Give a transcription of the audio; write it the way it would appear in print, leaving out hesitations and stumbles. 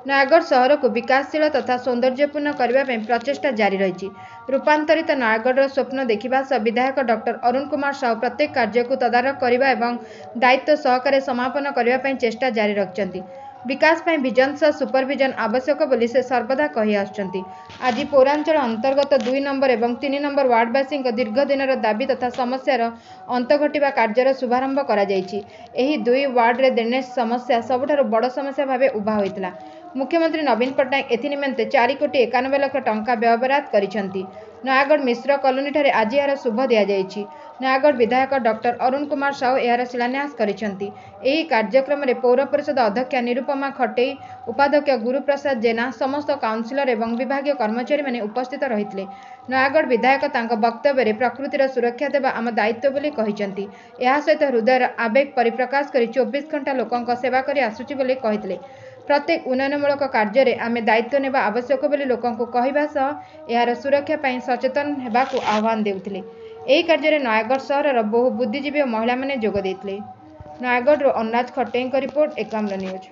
नयागढ़ सहर को विकासशील तथा सौंदर्यपूर्ण करने प्रचेषा जारी रही। रूपांतरित नयागढ़ स्वप्न देखा सह विधायक डॉक्टर अरुण कुमार साहू प्रत्येक कार्य को तदारख करने और दायित्व सहकारे समापन करने चेष्टा जारी रखिंट। विकास पर विजन सह सुपरविजन आवश्यक बोली से सर्वदा कही आसुचंती। आज पौरांचल अंतर्गत 2 नंबर और 3 नंबर वार्डवासी दीर्घ दिन दाबी तथा समस्यार अंत घटिबा कार्यर शुभारंभ करा जायछि। एही 2 वार्ड ड्रेनेज समस्या सबुठारु बड़ समस्या भावे उभा होइतिला। मुख्यमंत्री नवीन पट्टनायक एथि निमंते 4,91,00,000 टंका व्ययबराद करिसेंती। नयागढ़ मिश्र कॉलोनी ठारे आज यार शुभ दिया जायछि। नयागढ़ विधायक डॉक्टर अरुण कुमार साहू यार शिलान्यास करिसेंती। एही कार्यक्रम में पौर परिषद अध्यक्षा निरुपमा खटेई, उपाध्यक्ष गुरुप्रसाद जेना, समस्त काउंसिलर एवं विभागीय कर्मचारी माने उपस्थित रहितले। नयागढ़ विधायक तांको वक्तव्य प्रकृतिर सुरक्षा देवा आम दायित्व बोली कहिसेंती। एहा सहित हृदयर आवेग परिप्रकाश करी 24 घंटा लोकंक सेवा करी आसुची बोली कहितले। प्रत्येक उन्नयनमूलक कार्य आमे दायित्व नेबा आवश्यक बोली लोकंकु कहिबा सह एहार सुरक्षा पई सचेतन हेबाकु आह्वान देउथिले। एही कार्य नयागढ़ सहरर बहु बुद्धिजीवी और महिला माने जोग देइथिले। नयागढ़ अनुराज खटेईଙ୍କ रिपोर्ट एकाम्र न्यूज।